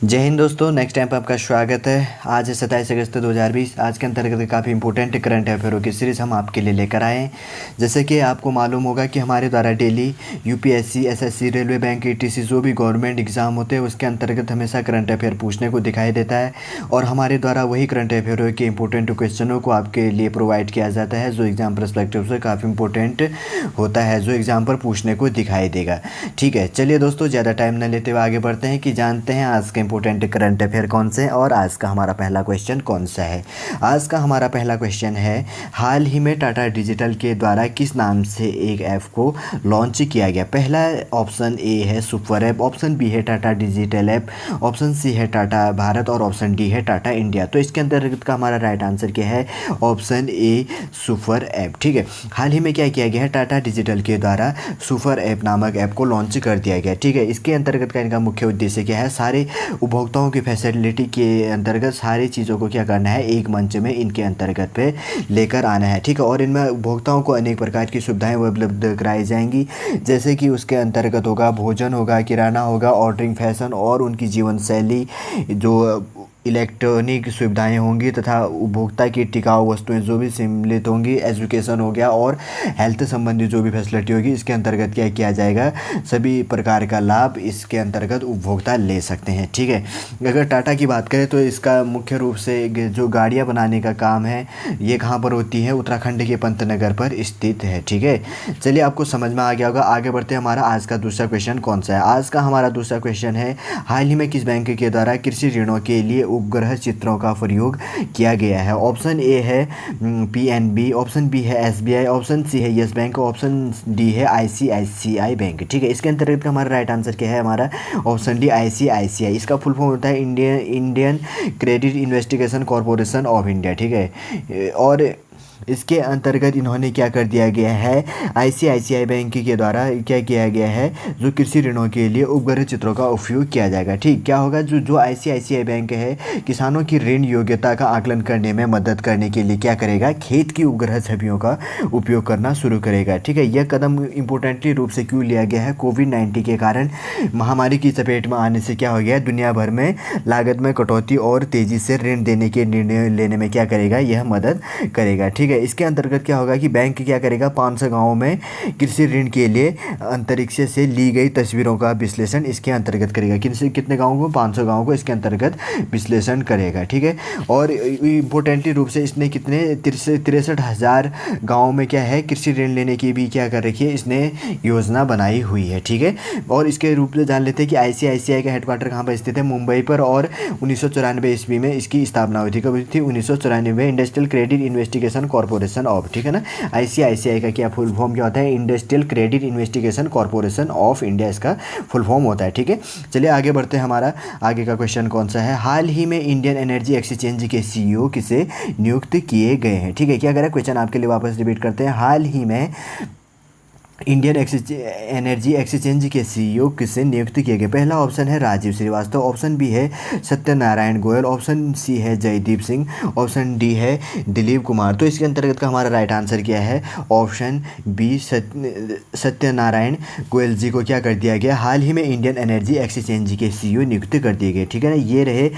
जय हिंद दोस्तों, next time पर आपका स्वागत है। आज है 27 अगस्त 2020। आज के अंतर्गत काफ़ी इंपॉर्टेंट करंट अफेयरों की सीरीज़ हम आपके लिए लेकर आए हैं। जैसे कि आपको मालूम होगा कि हमारे द्वारा daily UPSC, SSC, railway, bank, etc जो भी गवर्नमेंट एग्ज़ाम होते हैं उसके अंतर्गत हमेशा करंट अफेयर पूछने को दिखाई देता है और हमारे द्वारा वही करंट अफेयरों के इंपॉर्टेंट क्वेश्चनों को आपके लिए प्रोवाइड किया जाता है जो एग्ज़ाम परस्पेक्टिव से काफ़ी इंपॉर्टेंट होता है, जो एग्ज़ाम पर पूछने को दिखाई देगा। ठीक है, चलिए दोस्तों, ज़्यादा टाइम न लेते हुए आगे बढ़ते हैं कि जानते हैं आज के इंपॉर्टेंट करंट अफेयर कौन से हैं और आज का हमारा पहला क्वेश्चन कौन सा है। आज का हमारा पहला क्वेश्चन है, हाल ही में टाटा डिजिटल के द्वारा किस नाम से एक ऐप को लॉन्च किया गया। पहला ऑप्शन ए है सुपर ऐप, ऑप्शन बी है Tata digital app, option C है टाटा भारत और ऑप्शन डी है टाटा इंडिया। तो इसके अंतर्गत का हमारा राइट आंसर क्या है, ऑप्शन ए सुपर ऐप। ठीक है, हाल ही में क्या किया गया है, टाटा डिजिटल के द्वारा सुपर ऐप नामक ऐप को लॉन्च कर दिया गया। ठीक है, इसके अंतर्गत का इनका मुख्य उद्देश्य क्या है, सारे उपभोक्ताओं की फैसिलिटी के अंतर्गत सारी चीज़ों को क्या करना है, एक मंच में इनके अंतर्गत पे लेकर आना है। ठीक है, और इनमें उपभोक्ताओं को अनेक प्रकार की सुविधाएं उपलब्ध कराई जाएंगी, जैसे कि उसके अंतर्गत होगा भोजन, होगा किराना, होगा ऑर्डरिंग, फैशन और उनकी जीवन शैली, जो इलेक्ट्रॉनिक सुविधाएं होंगी तथा उपभोक्ता की टिकाऊ वस्तुएं जो भी सम्मिलित होंगी, एजुकेशन हो गया और हेल्थ संबंधी जो भी फैसिलिटी होगी, इसके अंतर्गत क्या किया जाएगा, सभी प्रकार का लाभ इसके अंतर्गत उपभोक्ता ले सकते हैं। ठीक है, अगर टाटा की बात करें तो इसका मुख्य रूप से जो गाड़ियां बनाने का काम है ये कहाँ पर होती है, उत्तराखंड के पंतनगर पर स्थित है। ठीक है, चलिए आपको समझ में आ गया होगा। आगे बढ़ते हैं, हमारा आज का दूसरा क्वेश्चन कौन सा है। आज का हमारा दूसरा क्वेश्चन है, हाल ही में किस बैंक के द्वारा कृषि ऋणों के लिए उपग्रह चित्रों का प्रयोग किया गया है। ऑप्शन ए है पीएनबी, ऑप्शन बी है एसबीआई, ऑप्शन सी है यस बैंक, ऑप्शन डी है आईसीआईसीआई बैंक। ठीक है, इसके अंतर्गत हमारा राइट आंसर क्या है, हमारा ऑप्शन डी आईसीआईसीआई। इसका फुल फॉर्म होता है Indian credit investigation corporation of India. ठीक है, और इसके अंतर्गत इन्होंने क्या कर दिया गया है, आईसीआईसीआई बैंक के द्वारा क्या किया गया है, जो कृषि ऋणों के लिए उपग्रह चित्रों का उपयोग किया जाएगा। ठीक, क्या होगा, जो आईसीआईसीआई बैंक है किसानों की ऋण योग्यता का आकलन करने में मदद करने के लिए क्या करेगा, खेत की उपग्रह छवियों का उपयोग करना शुरू करेगा। ठीक है, यह कदम इम्पोर्टेंटली रूप से क्यों लिया गया है, कोविड-19 के कारण महामारी की चपेट में आने से क्या हो गया है, दुनिया भर में लागत में कटौती और तेज़ी से ऋण देने के निर्णय लेने में क्या करेगा, यह मदद करेगा। ठीक है, इसके अंतर्गत क्या होगा कि बैंक क्या करेगा, 500 गाँवों में कृषि ऋण के लिए अंतरिक्ष से ली गई तस्वीरों का विश्लेषण इसके अंतर्गत करेगा। कितने गाँवों को, 500 गाँवों को इसके अंतर्गत विश्लेषण करेगा। ठीक है, और इम्पोर्टेंटली रूप से इसने कितने 63,000 गाँवों में क्या है, कृषि ऋण लेने की भी क्या कर रखी है, इसने योजना बनाई हुई है। ठीक है, और इसके रूप से जान लेते हैं कि आईसीआईसीआई का हेडक्वार्टर कहाँ पर स्थित है, मुंबई पर, और 1994 ईस्वी में इसकी स्थापना हुई थी। कब हुई थी, 1994 industrial credit investigation corporation of. ठीक है ना, आईसीआईसीआई का क्या फुल फॉर्म क्या होता है, industrial credit investigation corporation of India इसका फुल फॉर्म होता है। ठीक है, चलिए आगे बढ़ते हैं। हमारा आगे का क्वेश्चन कौन सा है, हाल ही में इंडियन एनर्जी एक्सचेंज के सीईओ किसे नियुक्त किए गए हैं। ठीक है, क्या करें, क्वेश्चन आपके लिए वापस रिपीट करते हैं, हाल ही में इंडियन एनर्जी एक्सचेंज के सीईओ किसे नियुक्त किए गए। पहला ऑप्शन है राजीव श्रीवास्तव, ऑप्शन बी है सत्यनारायण गोयल, ऑप्शन सी है जयदीप सिंह, ऑप्शन डी है दिलीप कुमार। तो इसके अंतर्गत का हमारा राइट आंसर क्या है, ऑप्शन बी सत्यनारायण गोयल जी को क्या कर दिया गया, हाल ही में इंडियन एनर्जी एक्सचेंज के सीईओ नियुक्त कर दिए गए। ठीक है ना, ये रहे,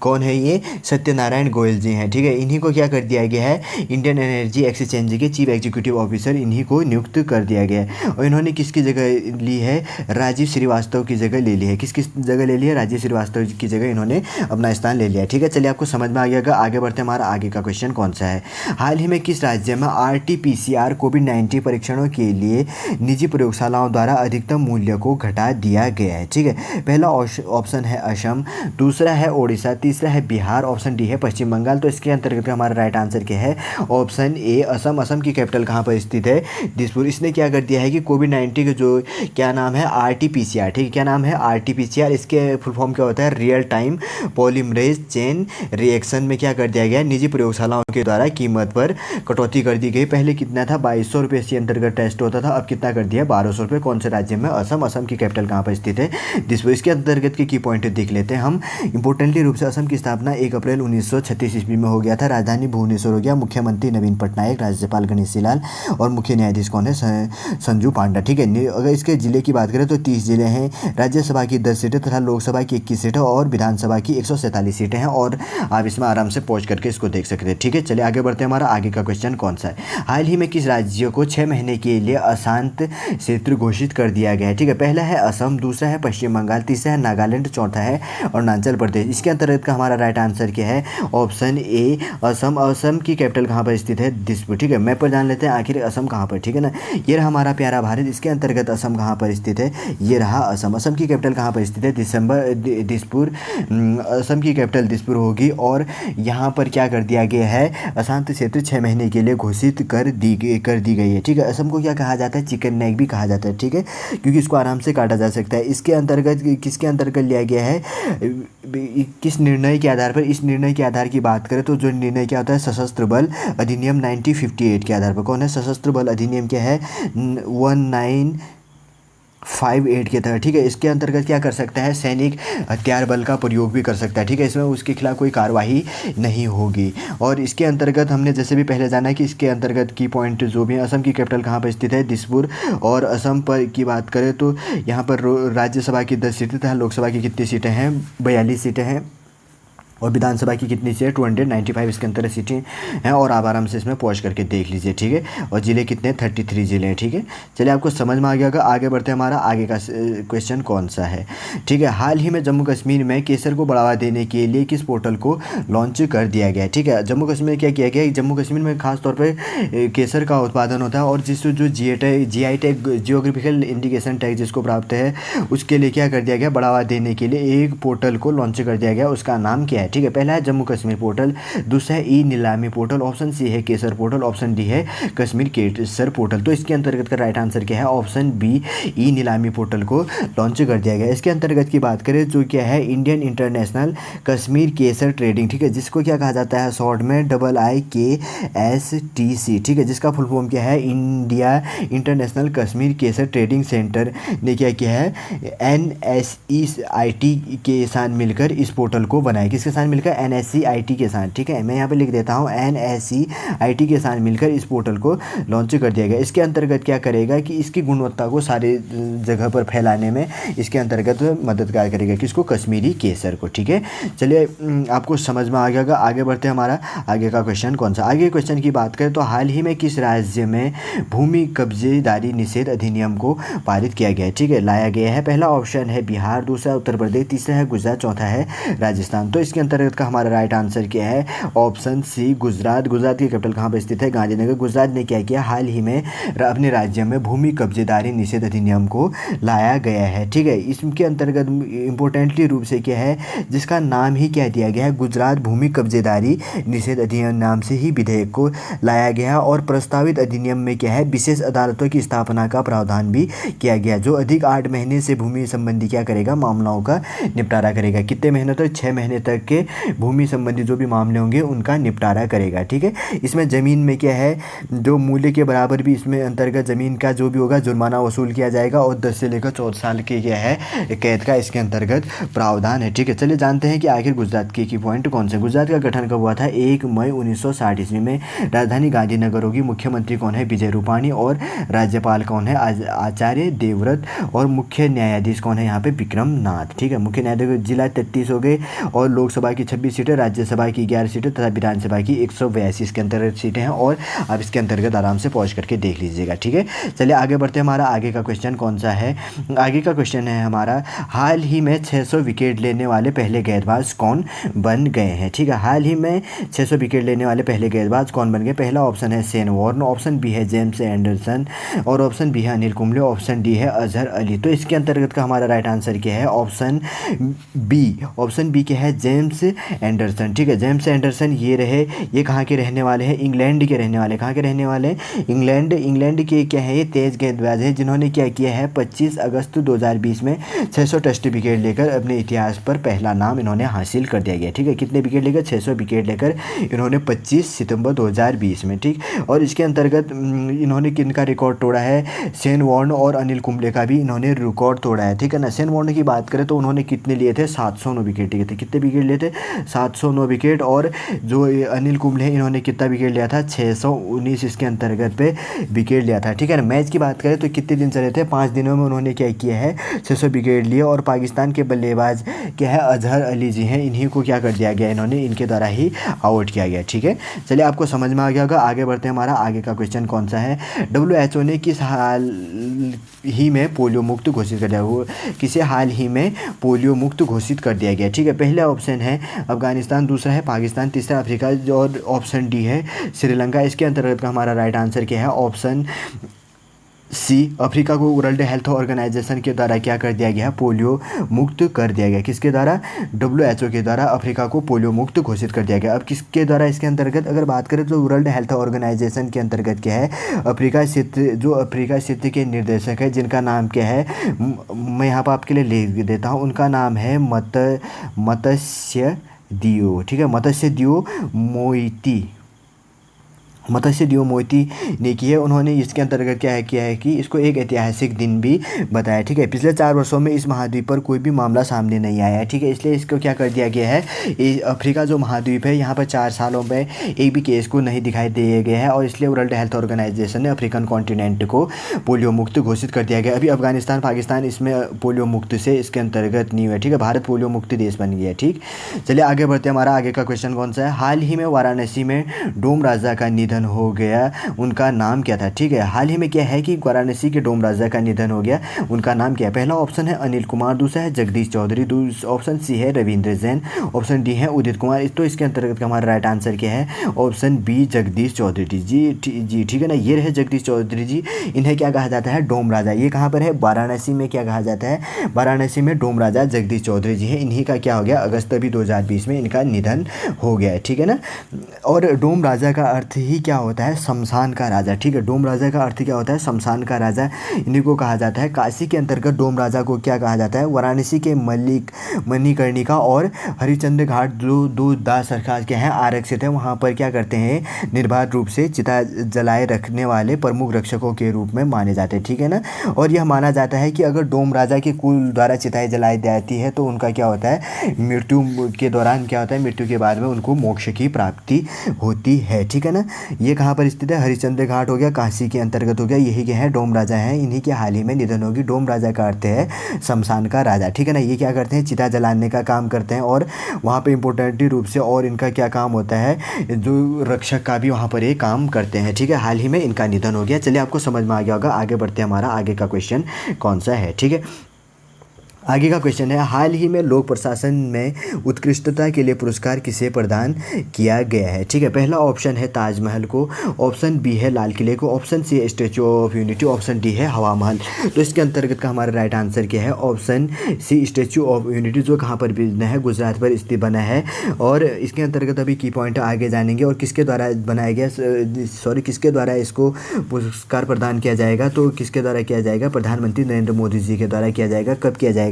कौन है ये, सत्यनारायण गोयल जी हैं। ठीक है, इन्हीं को क्या कर दिया गया है, इंडियन एनर्जी एक्सचेंज के चीफ एग्जीक्यूटिव ऑफिसर इन्हीं को नियुक्त कर दिया गया है। और इन्होंने किसकी जगह ली है, राजीव श्रीवास्तव की जगह ले ली है। किस जगह ले लिया, राजीव श्रीवास्तव की जगह इन्होंने अपना स्थान ले लिया। ठीक है, चलिए आपको समझ में आ गया। आगे बढ़ते हैं, हमारा आगे का क्वेश्चन कौन सा है, हाल ही में किस राज्य में आरटी-पीसीआर कोविड-19 परीक्षणों के लिए निजी प्रयोगशालाओं द्वारा अधिकतम मूल्य को घटा दिया गया है। ठीक है, पहला ऑप्शन है असम, दूसरा है ओडिशा, तीसरा है बिहार, ऑप्शन डी है पश्चिम बंगाल। तो इसके अंतर्गत हमारा राइट आंसर क्या है, ऑप्शन ए असम। असम की कैपिटल कहाँ पर स्थित है, दिसपुर। इसने क्या कर दिया है कि कोविड-19 का जो क्या नाम है, आरटी-पीसीआर। ठीक है, क्या नाम है, आरटी-पीसीआर। इसके फुल फॉर्म क्या होता है, real time polymerase chain reaction में क्या कर दिया गया, निजी प्रयोगशालाओं के द्वारा कीमत पर कटौती कर दी गई। पहले कितना था, 2200 रुपये इसके अंतर्गत टेस्ट होता था, अब कितना कर दिया, 1200 रुपये। कौन से राज्य में, असम। असम की कैपिटल कहाँ पर स्थित है, दिसपुर। इसके अंतर्गत के की पॉइंट देख लेते हैं हम। इंपॉर्टेंटली रूप से असम की स्थापना 1 अप्रैल 1936 ईस्वी में हो गया था। राजधानी भुवनेश्वर हो गया, मुख्यमंत्री नवीन पटनायक, राज्यपाल गणेशी लाल और मुख्य न्यायाधीश कौन है, संजू पांडा। ठीक है, अगर इसके ज़िले की बात करें तो 30 ज़िले हैं, राज्यसभा की 10 सीटें तथा लोकसभा की 21 सीटें और विधानसभा की 147 सीटें हैं और आप इसमें आराम से पहुँच करके इसको देख सकते हैं। ठीक है, चलिए आगे बढ़ते हैं। हमारा आगे का क्वेश्चन कौन सा है? हाल ही में किस राज्य को 6 महीने के लिए अशांत क्षेत्र घोषित कर दिया गया है? ठीक है, पहला है असम, दूसरा है पश्चिम बंगाल, तीसरा है नागालैंड, चौथा है अरुणाचल प्रदेश। इसके अंतर्गत का हमारा राइट आंसर क्या है? Option A Assam. असम की कैपिटल कहाँ पर स्थित है? दिसपुर। ठीक है, मैप पर जान लेते हैं आखिर असम कहाँ पर। ठीक है ना, ये रहा हमारा प्यारा भारत, इसके अंतर्गत असम कहाँ पर स्थित है? ये रहा असम। असम की कैपिटल कहाँ पर स्थित है? दिसपुर। असम की कैपिटल दिसपुर होगी और यहाँ पर क्या कर दिया गया है? अशांत क्षेत्र 6 महीने के लिए घोषित कर दी गई है। ठीक है, असम को क्या कहा जाता है? चिकन नेक भी कहा जाता है। ठीक है, क्योंकि इसको आराम से काटा जा सकता है। इसके अंतर्गत किसके अंतर्गत लिया गया है? किस निर्णय के आधार पर? इस निर्णय के आधार की बात करें तो जो निर्णय क्या होता है? सशस्त्र बल अधिनियम 1958 के आधार पर। कौन है? सशस्त्र बल अधिनियम क्या है? 1958 के तहत। ठीक है, इसके अंतर्गत क्या कर सकता है? सैनिक हथियार बल का प्रयोग भी कर सकता है। ठीक है, इसमें उसके खिलाफ कोई कार्रवाई नहीं होगी। और इसके अंतर्गत हमने जैसे भी पहले जाना है कि इसके अंतर्गत की पॉइंट जो भी है, असम की कैपिटल कहाँ पर स्थित है? दिसपुर। और असम पर की बात करें तो यहाँ पर राज्यसभा की 10 सीटें तथा लोकसभा की कितनी सीटें हैं? 42 सीटें हैं और विधानसभा की कितनी सीटें? 295 इसके अंतर सीटें हैं और आप आराम से इसमें पहुँच करके देख लीजिए। ठीक है, और ज़िले कितने? 33 ज़िले हैं। ठीक है, चलिए आपको समझ में आ गया होगा। आगे बढ़ते हैं। हमारा आगे का क्वेश्चन कौन सा है? ठीक है, हाल ही में जम्मू कश्मीर में केसर को बढ़ावा देने के लिए किस पोर्टल को लॉन्च कर दिया गया है? ठीक है, जम्मू कश्मीर में क्या किया गया है? जम्मू कश्मीर में खास तौर पर केसर का उत्पादन होता है और जिससे जो GI tag, geographical indication tag जिसको प्राप्त है, उसके लिए क्या कर दिया गया? बढ़ावा देने के लिए एक पोर्टल को लॉन्च कर दिया गया। उसका नाम क्या है? ठीक है, पहला है जम्मू कश्मीर पोर्टल, दूसरा है ई नीलामी पोर्टल, ऑप्शन सी है केसर पोर्टल, ऑप्शन डी है कश्मीर केसर पोर्टल। तो इसके अंतर्गत का राइट आंसर क्या है? ऑप्शन बी, ई नीलामी पोर्टल को लॉन्च कर दिया गया। इसके अंतर्गत की बात करें जो क्या है? इंडियन इंटरनेशनल कश्मीर केसर ट्रेडिंग। ठीक है, जिसको क्या कहा जाता है? शॉर्ट में IIKSTC। ठीक है, जिसका फुल फॉर्म क्या है? इंडिया इंटरनेशनल कश्मीर केसर ट्रेडिंग सेंटर ने क्या किया है? NSEIT के साथ मिलकर इस पोर्टल को बनाया। किसके साथ मिलकर? NSEIT के साथ। ठीक है, मैं यहाँ पे लिख देता हूँ NSEIT के साथ मिलकर इस पोर्टल को लॉन्च कर दिया गया। इसके अंतर्गत क्या करेगा कि इसकी गुणवत्ता को सारे जगह पर फैलाने में इसके अंतर्गत मददगार करेगा। किसको? कश्मीरी केसर को। ठीक है, चलिए आपको समझ में आ गया होगा। आगे बढ़ते हैं। हमारा आगे का क्वेश्चन कौन सा? आगे क्वेश्चन की बात करें तो हाल ही में किस राज्य में भूमि कब्जेदारी निषेध अधिनियम को पारित किया गया है? ठीक है, लाया गया है। पहला ऑप्शन है बिहार, दूसरा उत्तर प्रदेश, तीसरा है गुजरात, चौथा है राजस्थान। तो इसके अंतर्गत का हमारा राइट आंसर क्या है? ऑप्शन सी, गुजरात। गुजरात की कैपिटल कहाँ पर स्थित है? गांधीनगर। गुजरात ने क्या किया? हाल ही में अपने राज्य में भूमि कब्जेदारी निषेध अधिनियम को लाया गया है। ठीक है, इसके अंतर्गत इम्पोर्टेंटली रूप से क्या है? जिसका नाम ही क्या दिया गया है? गुजरात भूमि कब्जेदारी निषेध अधिनियम नाम से ही विधेयक को लाया गया और प्रस्तावित अधिनियम में क्या है? विशेष अदालतों की स्थापना का प्रावधान भी किया गया जो अधिक 8 महीने से भूमि संबंधी क्या करेगा? मामलों का निपटारा करेगा। कितने महीने तक? 6 महीने तक के भूमि संबंधी जो भी मामले होंगे उनका निपटारा करेगा। ठीक है, इसमें ज़मीन में क्या है? जो मूल्य के बराबर भी इसमें अंतर्गत ज़मीन का जो भी होगा जुर्माना वसूल किया जाएगा और 10 से लेकर 14 साल के क्या है? कैद का इसके अंतर्गत प्रावधान है। ठीक है, चलिए जानते हैं कि आखिर गुजरात के की पॉइंट कौन से? गुजरात का गठन कब हुआ था? 1 मई 1960 ईस्वी में। राजधानी गांधीनगर होगी। मुख्यमंत्री कौन है? विजय रूपाणी। और राज्यपाल कौन है? आचार्य देवव्रत। और मुख्य न्यायाधीश कौन है यहाँ पे? विक्रम नाथ। ठीक है, मुख्य न्यायाधीश। जिला 33 हो गए और लोकसभा की 26 सीटें, राज्यसभा की 11 सीटें तथा विधानसभा की 182 के अंतर्गत सीटें हैं और आप इसके अंतर्गत आराम से पहुँच करके देख लीजिएगा। ठीक है, चलिए आगे बढ़ते हैं। हमारा आगे का क्वेश्चन कौन सा है? आगे का क्वेश्चन है हमारा, हाल ही में 600 विकेट लेने वाले पहले गेंदबाज कौन बन गए हैं? ठीक है, हाल ही में 600 विकेट लेने वाले पहले गेंदबाज कौन बन गए? पहला ऑप्शन है शेन वॉर्न, ऑप्शन बी है जेम्स एंडरसन और ऑप्शन बी है अनिल कुंबले, ऑप्शन डी है अजहर अली। तो इसके अंतर्गत का हमारा राइट आंसर क्या है? Option B. ऑप्शन बी क्या है? James Anderson. ठीक है, जेम्स एंडरसन ये रहे। ये कहाँ के रहने वाले हैं? इंग्लैंड के रहने वाले। कहाँ के रहने वाले हैं? इंग्लैंड के क्या है? ये तेज गेंदबाज है जिन्होंने क्या किया है? 25 अगस्त 2020 में 600 टेस्ट विकेट लेकर अपने इतिहास पर पहला नाम इन्होंने हासिल कर दिया गया। ठीक है, कितने विकेट लेकर? 600 विकेट लेकर इन्होंने 25 सितंबर 2020 में। ठीक, और इसके अंतर्गत इन्होंने किनका रिकॉर्ड तोड़ा है? शेन वॉर्न और अनिल कुंबले का भी इन्होंने रिकॉर्ड तोड़ा है। ठीक है ना, शेन वॉर्न की बात करें तो उन्होंने कितने लिए थे? 709 विकेट लिए थे। कितने विकेट लिए थे? थे 709 विकेट, और जो अनिल कुंबले हैं इन्होंने कितना विकेट लिया था 619 इसके अंतर्गत पे विकेट लिया था। ठीक है ना। मैच की बात करें तो कितने दिन चले थे, 5 दिनों में उन्होंने क्या किया है 600 विकेट लिए। और पाकिस्तान के बल्लेबाज क्या है अजहर अली जी हैं, इन्हीं को क्या कर दिया गया, इन्होंने इनके द्वारा ही आउट किया गया। ठीक है, चलिए आपको समझ में आ गया होगा। आगे बढ़ते हैं, हमारा आगे का क्वेश्चन कौन सा है, WHO ने किस हाल ही में पोलियो मुक्त घोषित कर दिया, वो किसे हाल ही में पोलियो मुक्त घोषित कर दिया गया। ठीक है, पहला ऑप्शन है अफगानिस्तान, दूसरा है पाकिस्तान, तीसरा अफ्रीका और ऑप्शन डी है श्रीलंका। इसके अंतर्गत का हमारा राइट आंसर क्या है, ऑप्शन सी अफ्रीका को वर्ल्ड हेल्थ ऑर्गेनाइजेशन के द्वारा क्या कर दिया गया, पोलियो मुक्त कर दिया गया। किसके द्वारा, WHO के द्वारा अफ्रीका को पोलियो मुक्त घोषित कर दिया गया। अब किसके द्वारा, इसके अंतर्गत अगर बात करें तो वर्ल्ड हेल्थ ऑर्गेनाइजेशन के अंतर्गत क्या है, अफ्रीका क्षेत्र, जो अफ्रीका क्षेत्र के निर्देशक है जिनका नाम क्या है, मैं यहाँ पर आपके लिए लिख देता हूँ, उनका नाम है मत्स्य दियो। ठीक है, मत्स्य दियो मोइती ने की है। उन्होंने इसके अंतर्गत क्या है किया है कि इसको एक ऐतिहासिक दिन भी बताया। ठीक है, पिछले 4 वर्षों में इस महाद्वीप पर कोई भी मामला सामने नहीं आया है। ठीक है, इसलिए इसको क्या कर दिया गया है, अफ्रीका जो महाद्वीप है यहाँ पर 4 सालों में एक भी केस को नहीं दिखाई दिया गया है, और इसलिए वर्ल्ड हेल्थ ऑर्गेनाइजेशन ने अफ्रीकन कॉन्टिनेंट को पोलियो मुक्त घोषित कर दिया गया। अभी अफगानिस्तान पाकिस्तान इसमें पोलियो मुक्त से इसके अंतर्गत नहीं हुआ। ठीक है, भारत पोलियो मुक्त देश बन गया। ठीक, चलिए आगे बढ़ते हैं, हमारा आगे का क्वेश्चन कौन सा है, हाल ही में वाराणसी में डोम राजा का निधन हो गया, उनका नाम क्या था। ठीक है, हाल ही में क्या है कि वाराणसी के डोम राजा का निधन हो गया, उनका नाम क्या है। पहला ऑप्शन है अनिल कुमार, दूसरा है जगदीश चौधरी, ऑप्शन सी है रविंद्र जैन, ऑप्शन डी है उदित कुमार। तो इसके अंतर्गत का हमारा राइट आंसर क्या है, ऑप्शन बी जगदीश चौधरी जी। ठीक है ना, ये रहे जगदीश चौधरी जी। इन्हें क्या कहा जाता है, डोम राजा। ये कहाँ पर है, वाराणसी में क्या कहा जाता है, वाराणसी में डोम राजा जगदीश चौधरी जी है। इन्हीं का क्या हो गया, अगस्त अभी 2020 में इनका निधन हो गया है। ठीक है ना, और डोम राजा का अर्थ ही क्या होता है, शमशान का राजा। ठीक है, डोम राजा का अर्थ क्या होता है, शमशान का राजा, इन्हीं को कहा जाता है। काशी के अंतर्गत डोम राजा को क्या कहा जाता है, वाराणसी के मणिकर्णिका और हरिश्चंद्र घाट जो दो दाह सरकार के हैं आरक्षित है, वहाँ पर क्या करते हैं, निर्बाध रूप से चिता जलाए रखने वाले प्रमुख रक्षकों के रूप में माने जाते हैं। ठीक है ना, और यह माना जाता है कि अगर डोम राजा के कुल द्वारा चिताएं जलाई जाती है तो उनका क्या होता है, मृत्यु के दौरान क्या होता है, मृत्यु के बाद में उनको मोक्ष की प्राप्ति होती है। ठीक है ना, ये कहाँ पर स्थित है, हरिश्चंद्र घाट हो गया, काशी के अंतर्गत हो गया। यही क्या है, डोम राजा हैं, इन्हीं के हाल ही में निधन होगी। डोम राजा का अर्थ है शमशान का राजा। ठीक है ना, ये क्या करते हैं, चिता जलाने का काम करते हैं, और वहाँ पे इम्पोर्टेंट रूप से और इनका क्या काम होता है, जो रक्षक का भी वहाँ पर ये काम करते हैं। ठीक है, हाल ही में इनका निधन हो गया। चलिए आपको समझ में आ गया होगा। आगे बढ़ते हैं, हमारा आगे का क्वेश्चन कौन सा है। ठीक है, आगे का क्वेश्चन है, हाल ही में लोक प्रशासन में उत्कृष्टता के लिए पुरस्कार किसे प्रदान किया गया है। ठीक है, पहला ऑप्शन है ताजमहल को, ऑप्शन बी है लाल किले को, ऑप्शन सी है statue of unity, option D है हवा महल। तो इसके अंतर्गत का हमारा राइट आंसर क्या है, option C Statue of Unity, जो कहाँ पर बना है, गुजरात पर स्थित बना है। और इसके अंतर्गत अभी की पॉइंट आगे जानेंगे, और किसके द्वारा बनाया गया, किसके द्वारा इसको पुरस्कार प्रदान किया जाएगा, तो किसके द्वारा किया जाएगा, प्रधानमंत्री नरेंद्र मोदी जी के द्वारा किया जाएगा। कब किया जाएगा,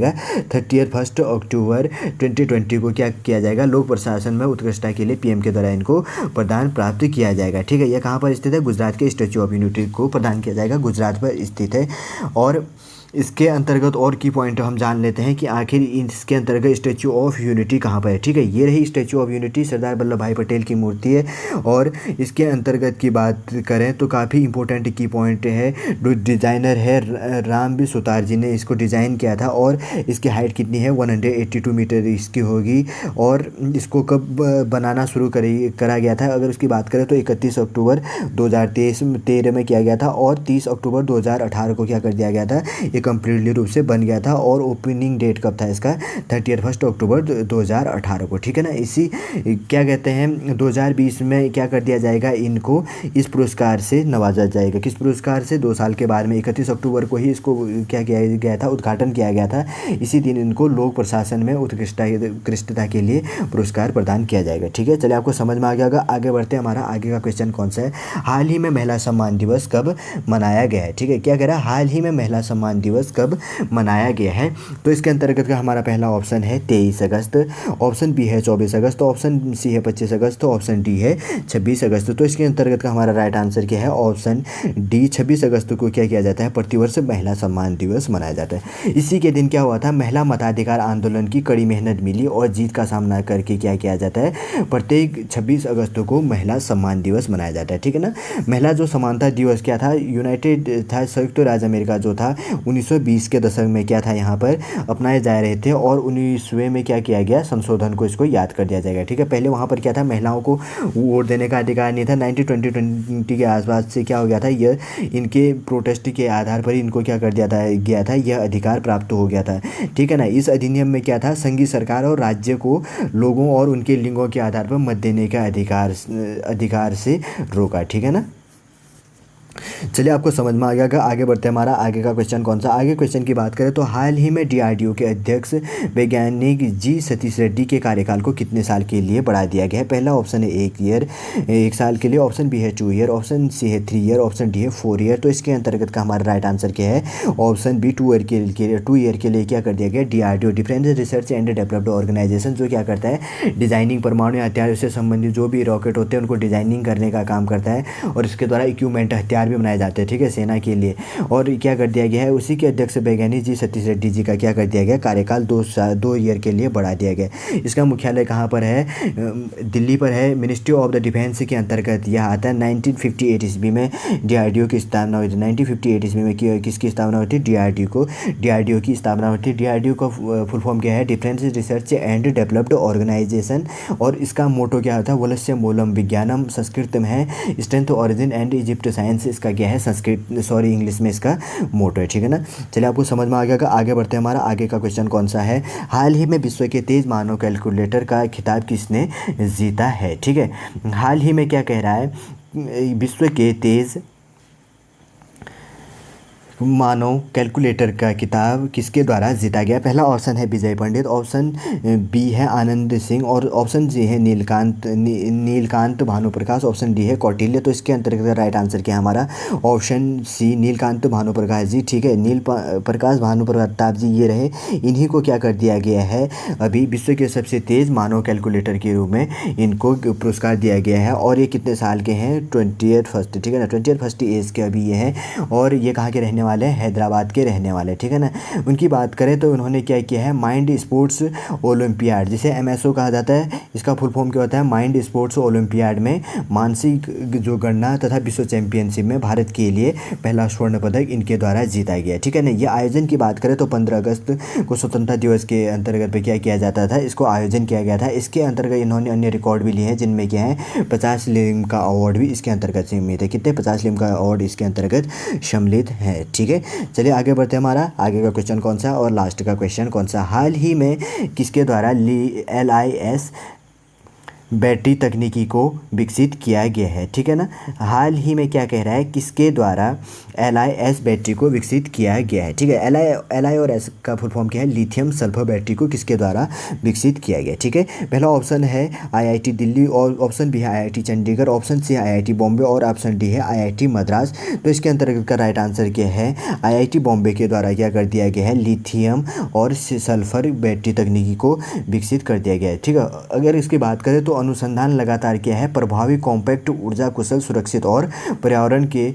31 अक्टूबर 2020 को क्या किया जाएगा, लोक प्रशासन में उत्कृष्टता के लिए PM के द्वारा इनको प्रदान प्राप्त किया जाएगा। ठीक है, यह कहाँ पर स्थित है, गुजरात के स्टैचू ऑफ यूनिटी को प्रदान किया जाएगा, गुजरात पर स्थित है। और इसके अंतर्गत और की पॉइंट हम जान लेते हैं कि आखिर इसके अंतर्गत स्टैचू ऑफ यूनिटी कहाँ पर है। ठीक है, ये रही statue of unity, Sardar Vallabh भाई पटेल की मूर्ति है। और इसके अंतर्गत की बात करें तो काफ़ी इंपॉर्टेंट की पॉइंट है, जो डिज़ाइनर है राम सुतार जी ने इसको डिज़ाइन किया था। और इसकी हाइट कितनी है, 182 मीटर इसकी होगी। और इसको कब बनाना शुरू करा गया था, अगर उसकी बात करें तो 31 अक्टूबर 2013 में किया गया था, और 30 अक्टूबर 2018 को क्या कर दिया गया था, कंप्लीटली रूप से बन गया था। और ओपनिंग डेट कब था इसका, 31 अक्टूबर 2018 को। ठीक है ना, इसी क्या कहते हैं 2020 में क्या कर दिया जाएगा, इनको इस पुरस्कार से नवाजा जाएगा। किस पुरस्कार से, 2 साल के बाद में 31 अक्टूबर को ही इसको क्या किया गया था, उद्घाटन किया गया था। इसी दिन इनको लोक प्रशासन में उत्कृष्टता के लिए पुरस्कार प्रदान किया जाएगा। ठीक है, चलिए आपको समझ में आ गया होगा। आगे बढ़ते हैं, हमारा आगे का क्वेश्चन कौन सा है, हाल ही में महिला सम्मान दिवस कब मनाया गया है। ठीक है, क्या कह रहा है, हाल ही में महिला सम्मान दिवस कब मनाया गया है? तो इसके अंतर्गत का हमारा पहला ऑप्शन है 23 अगस्त, ऑप्शन बी है 24 अगस्त, ऑप्शन सी है 25 अगस्त, ऑप्शन डी है 26 अगस्त। तो इसके अंतर्गत का हमारा राइट आंसर क्या है? ऑप्शन डी 26 अगस्त को क्या किया जाता है? प्रतिवर्ष महिला सम्मान दिवस मनाया जाता है। इसी के दिन क्या हुआ था? महिला मताधिकार आंदोलन की कड़ी मेहनत मिली और जीत का सामना करके क्या किया जाता है? प्रत्येक 26 अगस्त को महिला सम्मान दिवस मनाया जाता है, ठीक है ना। महिला जो समानता दिवस क्या था? यूनाइटेड था, संयुक्त राज्य अमेरिका जो था 1920 के दशक में क्या था यहाँ पर अपनाए जा रहे थे और 19वें में क्या किया गया? संशोधन को इसको याद कर दिया जाएगा, ठीक है। पहले वहाँ पर क्या था? महिलाओं को वोट देने का अधिकार नहीं था। 1920 के आसपास से क्या हो गया था? यह इनके प्रोटेस्ट के आधार पर इनको क्या कर दिया था गया था? यह अधिकार प्राप्त हो गया था, ठीक है ना। इस अधिनियम में क्या था? संघीय सरकार और राज्य को लोगों और उनके लिंगों के आधार पर मत देने का अधिकार से रोका, ठीक है ना। चलिए आपको समझ में आ गया। का आगे बढ़ते हैं, हमारा आगे का क्वेश्चन कौन सा? आगे क्वेश्चन की बात करें तो हाल ही में डीआरडीओ के अध्यक्ष वैज्ञानिक जी सतीश रेड्डी के कार्यकाल को कितने साल के लिए बढ़ा दिया गया है? पहला ऑप्शन है 1 साल के लिए, ऑप्शन बी है 2 ईयर, ऑप्शन सी है 3 ईयर, ऑप्शन डी है 4 ईयर। तो इसके अंतर्गत का हमारा राइट आंसर क्या है? ऑप्शन बी 2 ईयर के लिए क्या कर दिया गया? DRDO defence research and developed organisation जो क्या करता है? डिजाइनिंग, परमाणु हथियार से संबंधित जो भी रॉकेट होते हैं उनको डिजाइनिंग करने का काम करता है और इसके द्वारा इक्विपमेंट, हथियार भी बनाए जाते हैं, ठीक है, सेना के लिए। और क्या कर दिया गया है? उसी के अध्यक्ष वैज्ञानिक जी सतीश रेड्डी जी का क्या कर दिया गया? कार्यकाल 2 ईयर के लिए बढ़ा दिया गया। इसका मुख्यालय कहाँ पर है? दिल्ली पर है। मिनिस्ट्री ऑफ द डिफेंस के अंतर्गत यह आता है। 1958 ईस्वी में डीआरडीओ की स्थापना हुई थी। 1958 ईस्वी में किसकी स्थापना हुई थी? डीआरडीओ की स्थापना हुई थी। डीआरडीओ का फुल फॉर्म क्या है? Defence research and developed organisation. और इसका मोटो क्या होता है? वलस्य मूलम विज्ञानम, संस्कृत में है strength origin and Egypt science. इसका क्या है? इंग्लिश में इसका मोटो है, ठीक है ना। चलिए आपको समझ में आ गया। आगे बढ़ते हैं, हमारा आगे का क्वेश्चन कौन सा है? हाल ही में विश्व के तेज मानव कैलकुलेटर का खिताब किसने जीता है? ठीक है, हाल ही में क्या कह रहा है? विश्व के तेज मानव कैलकुलेटर का किताब किसके द्वारा जीता गया? पहला ऑप्शन है विजय पंडित, ऑप्शन बी है आनंद सिंह और ऑप्शन सी है नीलकांत भानुप्रकाश, ऑप्शन डी है कौटिल्य। तो इसके अंतर्गत राइट आंसर क्या है हमारा? ऑप्शन सी नीलकांत भानुप्रकाश जी, ठीक है। प्रकाश भानुप्रताप जी ये रहे। इन्हीं को क्या कर दिया गया है? अभी विश्व के सबसे तेज़ मानव कैलकुलेटर के रूप में इनको पुरस्कार दिया गया है। और ये कितने साल के हैं? 21st, ठीक है ना, 21st एज के अभी ये हैं। और ये कहाँ के रहने वाले? हैदराबाद के रहने वाले, ठीक है ना। उनकी बात करें तो उन्होंने क्या किया है? माइंड स्पोर्ट्स ओलंपियाड, जिसे एमएसओ कहा जाता है, इसका फुल फॉर्म क्या होता है? माइंड स्पोर्ट्स ओलंपियाड में मानसिक जो गणना तथा विश्व चैंपियनशिप में भारत के लिए पहला स्वर्ण पदक इनके द्वारा जीता गया, ठीक है ना। ये आयोजन की बात करें तो 15 अगस्त को स्वतंत्रता दिवस के अंतर्गत पे क्या किया जाता था? इसको आयोजन किया गया था। इसके अंतर्गत इन्होंने अन्य रिकॉर्ड भी लिए हैं जिनमें क्या है? 50 लिम का अवार्ड भी इसके अंतर्गत सम्मिलित है। कितने? 50 लिम का अवार्ड इसके अंतर्गत सम्मिलित है, ठीक है। चलिए आगे बढ़ते हैं, हमारा आगे का क्वेश्चन कौन सा और लास्ट का क्वेश्चन कौन सा? हाल ही में किसके द्वारा LIS बैटरी तकनीकी को विकसित किया गया है? ठीक है ना। हाल ही में क्या कह रहा है? किसके द्वारा LIS बैटरी को विकसित किया गया है? ठीक है, LI और S का फुल फॉर्म क्या है? लिथियम सल्फर बैटरी को किसके द्वारा विकसित किया गया? ठीक है, पहला ऑप्शन है IIT दिल्ली और ऑप्शन बी है IIT चंडीगढ़, ऑप्शन सी है IIT बॉम्बे और ऑप्शन डी है IIT मद्रास। तो इसके अंतर्गत का राइट आंसर क्या है? IIT बॉम्बे के द्वारा क्या कर दिया गया है? लिथियम और सल्फर बैटरी तकनीकी को विकसित कर दिया गया है। ठीक है, अगर इसकी बात करें तो अनुसंधान लगातार क्या है? प्रभावी, कॉम्पैक्ट, ऊर्जा कुशल, सुरक्षित और पर्यावरण के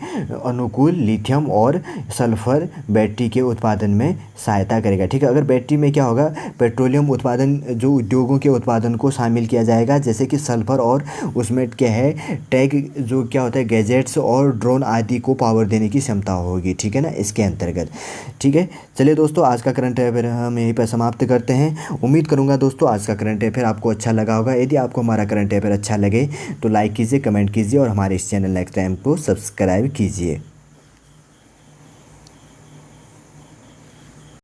अनुकूल लिथियम और सल्फर बैटरी के उत्पादन में सहायता करेगा। ठीक है, अगर बैटरी में क्या होगा? पेट्रोलियम उत्पादन, जो उद्योगों के उत्पादन को शामिल किया जाएगा, जैसे कि सल्फर, और उसमें क्या है? टैग जो क्या होता है? गैजेट्स और ड्रोन आदि को पावर देने की क्षमता होगी। ठीक है ना, इसके अंतर्गत। ठीक है, चलिए दोस्तों, आज का करंट अफेयर हम यहीं पर समाप्त करते हैं। उम्मीद करूंगा दोस्तों आज का करंट अफेयर आपको अच्छा लगा होगा। यदि आपको हमारा करंट अफेयर अच्छा लगे तो लाइक कीजिए, कमेंट कीजिए और हमारे इस चैनल नेक्स्ट टाइम को सब्सक्राइब कीजिए।